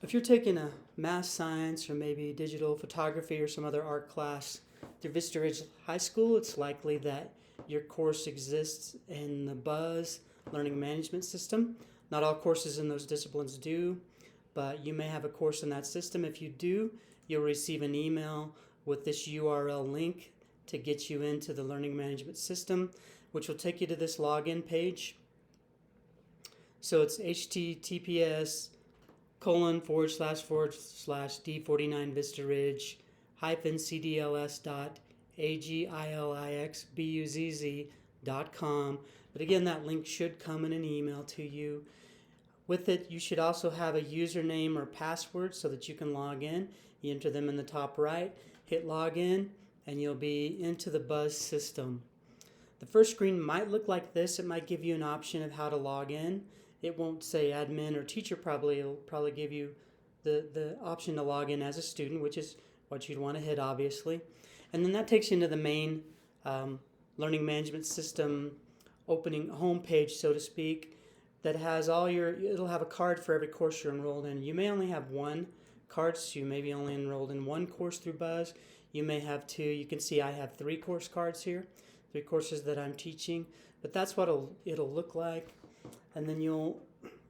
If you're taking a math science or maybe digital photography or some other art class through Vista Ridge High School, it's likely that your course exists in the BUZZ Learning Management System. Not all courses in those disciplines do, but you may have a course in that system. If you do, you'll receive an email with this URL link to get you into the Learning Management System, which will take you to this login page. So it's https://d49 Vista Ridge cdls.agilixbuzz.com. But again, that link should come in an email to you. With it, you should also have a username or password so that you can log in. You enter them in the top right, hit login, and you'll be into the BUZZ system. The first screen might look like this. It might give you an option of how to log in. It won't say admin or teacher probably. It'll probably give you the option to log in as a student, which is what you'd want to hit, obviously. And then that takes you into the main learning management system opening homepage, so to speak, that has it'll have a card for every course you're enrolled in. You may only have one card, so you may be only enrolled in one course through BUZZ. You may have two. You can see I have 3 course cards here, 3 courses that I'm teaching, but that's what it'll look like. And then you'll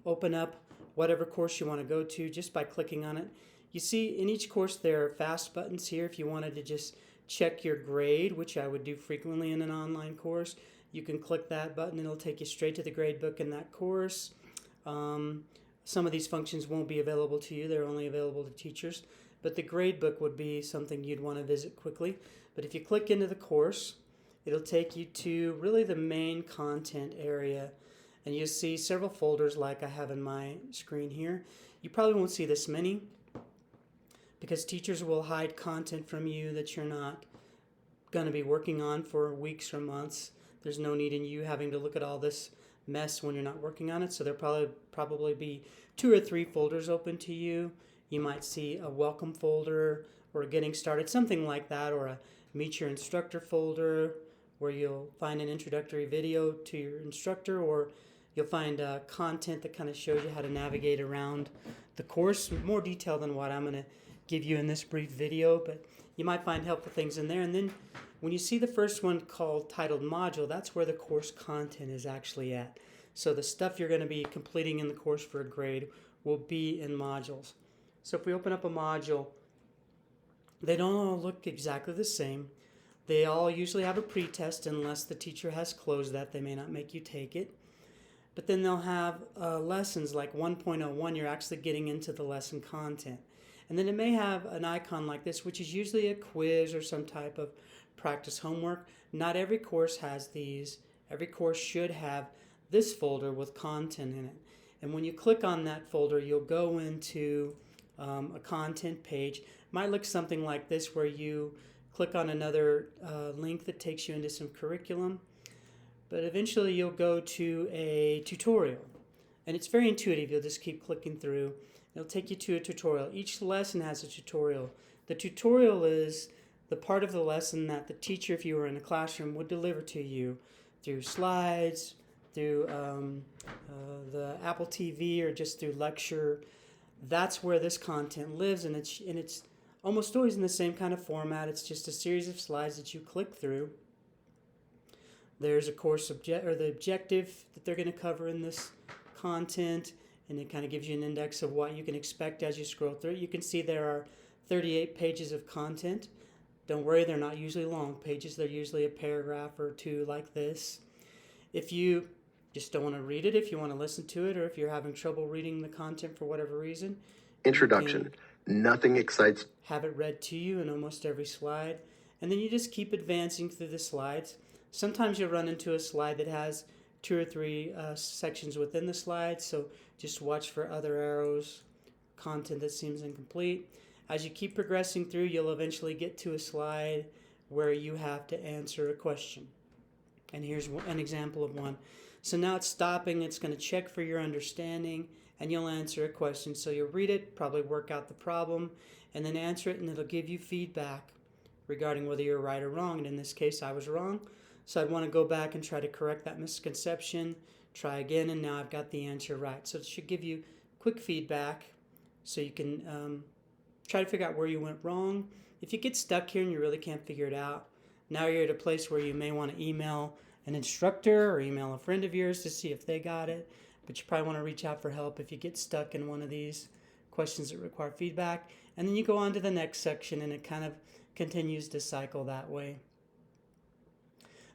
open up whatever course you want to go to just by clicking on it. You see in each course there are fast buttons here. If you wanted to just check your grade, which I would do frequently in an online course, you can click that button and it'll take you straight to the grade book in that course. Some of these functions won't be available to you. They're only available to teachers. But the grade book would be something you'd want to visit quickly. But if you click into the course, it'll take you to really the main content area. And you'll see several folders like I have in my screen here. You probably won't see this many because teachers will hide content from you that you're not going to be working on for weeks or months. There's no need in you having to look at all this mess when you're not working on it. So there'll probably be 2 or 3 folders open to you. You might see a welcome folder or a getting started, something like that, or a meet your instructor folder where you'll find an introductory video to your instructor, or you'll find content that kind of shows you how to navigate around the course, more detail than what I'm going to give you in this brief video, but you might find helpful things in there. And then when you see the first one titled module, that's where the course content is actually at. So the stuff you're going to be completing in the course for a grade will be in modules. So if we open up a module, they don't all look exactly the same. They all usually have a pretest unless the teacher has closed that. They may not make you take it. But then they'll have lessons like 1.01. You're actually getting into the lesson content. And then it may have an icon like this, which is usually a quiz or some type of practice homework. Not every course has these. Every course should have this folder with content in it. And when you click on that folder, you'll go into a content page. It might look something like this, where you click on another link that takes you into some curriculum. But eventually you'll go to a tutorial. And it's very intuitive. You'll just keep clicking through. It'll take you to a tutorial. Each lesson has a tutorial. The tutorial is the part of the lesson that the teacher, if you were in a classroom, would deliver to you through slides, through the Apple TV, or just through lecture. That's where this content lives, and it's almost always in the same kind of format. It's just a series of slides that you click through. There's a course the objective that they're going to cover in this content, and it kind of gives you an index of what you can expect as you scroll through it. You can see there are 38 pages of content. Don't worry, they're not usually long pages. They're usually a paragraph or 2 like this. If you just don't want to read it, if you want to listen to it, or if you're having trouble reading the content for whatever reason, Introduction. Nothing excites. Have it read to you in almost every slide. And then you just keep advancing through the slides. Sometimes you'll run into a slide that has 2 or 3 sections within the slide, so just watch for other arrows, content that seems incomplete. As you keep progressing through, you'll eventually get to a slide where you have to answer a question. And here's an example of one. So now it's stopping. It's going to check for your understanding, and you'll answer a question. So you'll read it, probably work out the problem, and then answer it, and it'll give you feedback regarding whether you're right or wrong. And in this case, I was wrong. So I'd want to go back and try to correct that misconception, try again, and now I've got the answer right. So it should give you quick feedback so you can try to figure out where you went wrong. If you get stuck here and you really can't figure it out, now you're at a place where you may want to email an instructor or email a friend of yours to see if they got it. But you probably want to reach out for help if you get stuck in one of these questions that require feedback. And then you go on to the next section, and it kind of continues to cycle that way.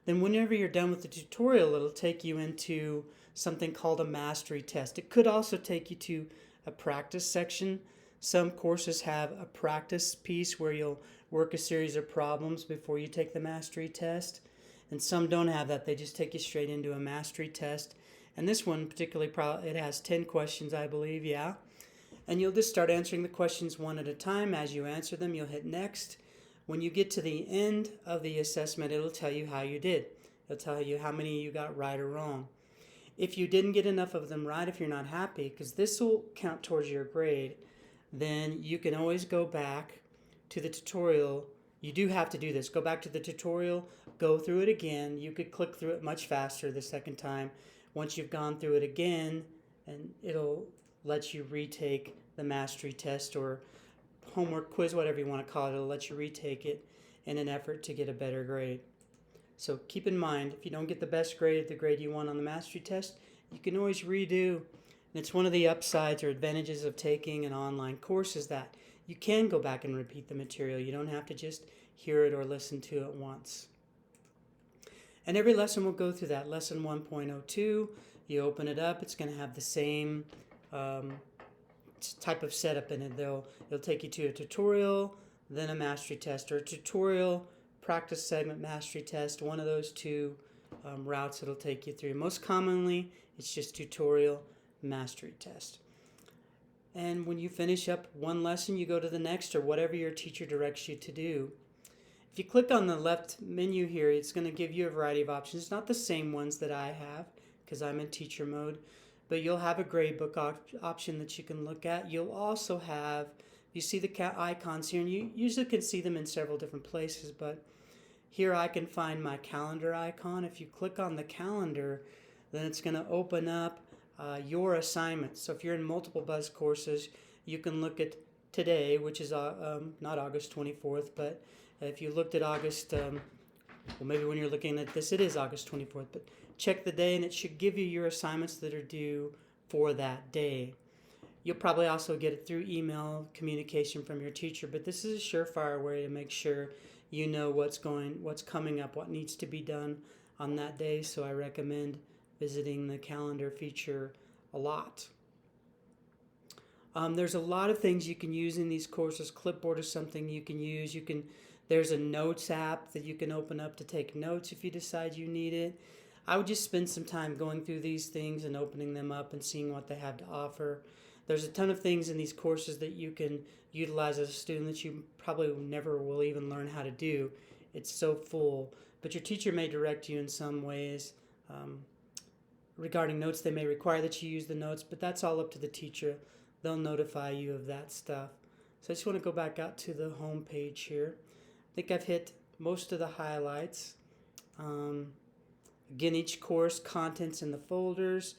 Then whenever you're done with the tutorial, it'll take you into something called a mastery test. It could also take you to a practice section. Some courses have a practice piece where you'll work a series of problems before you take the mastery test. And some don't have that. They just take you straight into a mastery test. And this one particularly, it has 10 questions, I believe, yeah. And you'll just start answering the questions one at a time. As you answer them, you'll hit next. When you get to the end of the assessment, it'll tell you how you did. It'll tell you how many you got right or wrong. If you didn't get enough of them right, if you're not happy, because this will count towards your grade, then you can always go back to the tutorial. You do have to do this. Go back to the tutorial, go through it again. You could click through it much faster the second time. Once you've gone through it again, and it'll let you retake the mastery test or homework quiz, whatever you want to call it. It'll let you retake it in an effort to get a better grade. So keep in mind, if you don't get the best grade, the grade you want on the mastery test, you can always redo. And it's one of the upsides or advantages of taking an online course is that you can go back and repeat the material. You don't have to just hear it or listen to it once. And every lesson will go through that. Lesson 1.02, you open it up, it's going to have the same type of setup in it. It'll take you to a tutorial, then a mastery test, or a tutorial, practice segment, mastery test, one of those two routes it'll take you through. Most commonly, it's just tutorial, mastery test. And when you finish up one lesson, you go to the next or whatever your teacher directs you to do. If you click on the left menu here, it's going to give you a variety of options. Not the same ones that I have because I'm in teacher mode, but you'll have a gradebook option that you can look at. You'll also have, you see the icons here, and you usually can see them in several different places, but here I can find my calendar icon. If you click on the calendar, then it's going to open up your assignments. So if you're in multiple buzz courses, you can look at today, which is not August 24th, but if you looked at August, well, maybe when you're looking at this, it is August 24th, but check the day and it should give you your assignments that are due for that day. You'll probably also get it through email communication from your teacher, but this is a surefire way to make sure you know what's coming up, what needs to be done on that day. So I recommend visiting the calendar feature a lot. There's a lot of things you can use in these courses. Clipboard is something you can use. There's a notes app that you can open up to take notes if you decide you need it. I would just spend some time going through these things and opening them up and seeing what they have to offer. There's a ton of things in these courses that you can utilize as a student that you probably never will even learn how to do. It's so full. But your teacher may direct you in some ways. Regarding notes, they may require that you use the notes, but that's all up to the teacher. They'll notify you of that stuff. So I just want to go back out to the home page here. I think I've hit most of the highlights. Again, each course, contents in the folders.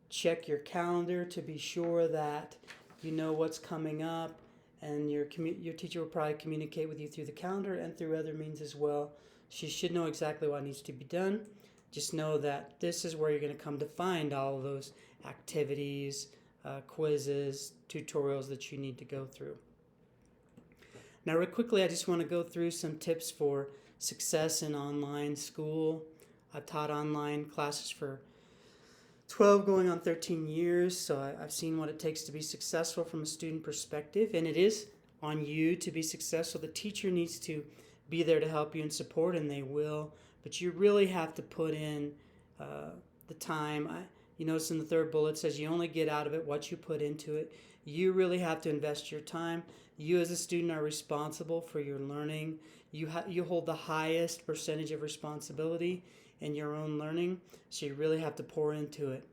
Check your calendar to be sure that you know what's coming up, and your teacher will probably communicate with you through the calendar and through other means as well. She should know exactly what needs to be done. Just know that this is where you're going to come to find all of those activities, quizzes, tutorials that you need to go through. Now, real quickly, I just want to go through some tips for success in online school. I've taught online classes for 12 going on 13 years, so I've seen what it takes to be successful from a student perspective, and it is on you to be successful. The teacher needs to be there to help you and support, and they will, but you really have to put in the time. You notice in the third bullet it says you only get out of it what you put into it. You really have to invest your time. You as a student are responsible for your learning. You hold the highest percentage of responsibility in your own learning, so you really have to pour into it.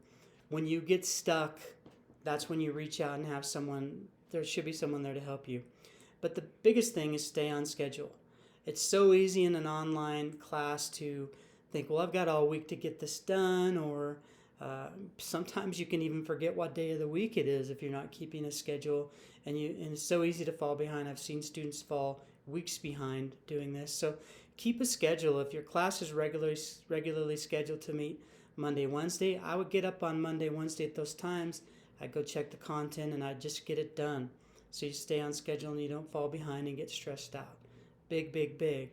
When you get stuck, that's when you reach out and have someone, there should be someone there to help you. But the biggest thing is stay on schedule. It's so easy in an online class to think, well, I've got all week to get this done, or Sometimes you can even forget what day of the week it is if you're not keeping a schedule, and it's so easy to fall behind. I've seen students fall weeks behind doing this. So keep a schedule. If your class is regularly scheduled to meet Monday, Wednesday, I would get up on Monday, Wednesday at those times. I'd go check the content and I'd just get it done. So you stay on schedule and you don't fall behind and get stressed out. Big, big, big.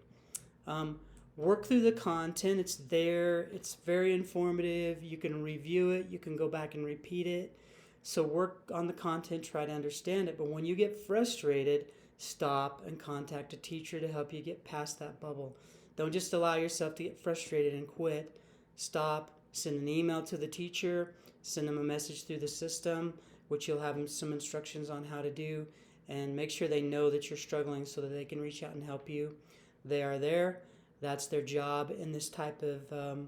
Work through the content. It's there. It's very informative. You can review it. You can go back and repeat it. So work on the content. Try to understand it. But when you get frustrated, stop and contact a teacher to help you get past that bubble. Don't just allow yourself to get frustrated and quit. Stop. Send an email to the teacher. Send them a message through the system, which you'll have some instructions on how to do. And make sure they know that you're struggling so that they can reach out and help you. They are there. That's their job in this type of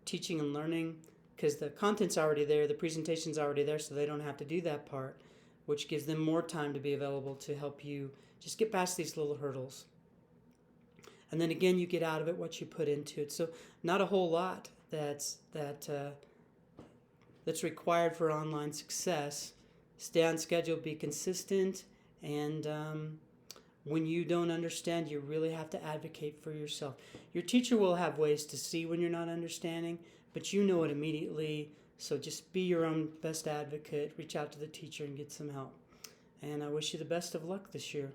teaching and learning, because the content's already there, the presentation's already there, so they don't have to do that part, which gives them more time to be available to help you just get past these little hurdles. And then again, you get out of it what you put into it. So not a whole lot that's required for online success. Stay on schedule, be consistent, and when you don't understand, you really have to advocate for yourself. Your teacher will have ways to see when you're not understanding, but you know it immediately. So just be your own best advocate. Reach out to the teacher and get some help. And I wish you the best of luck this year.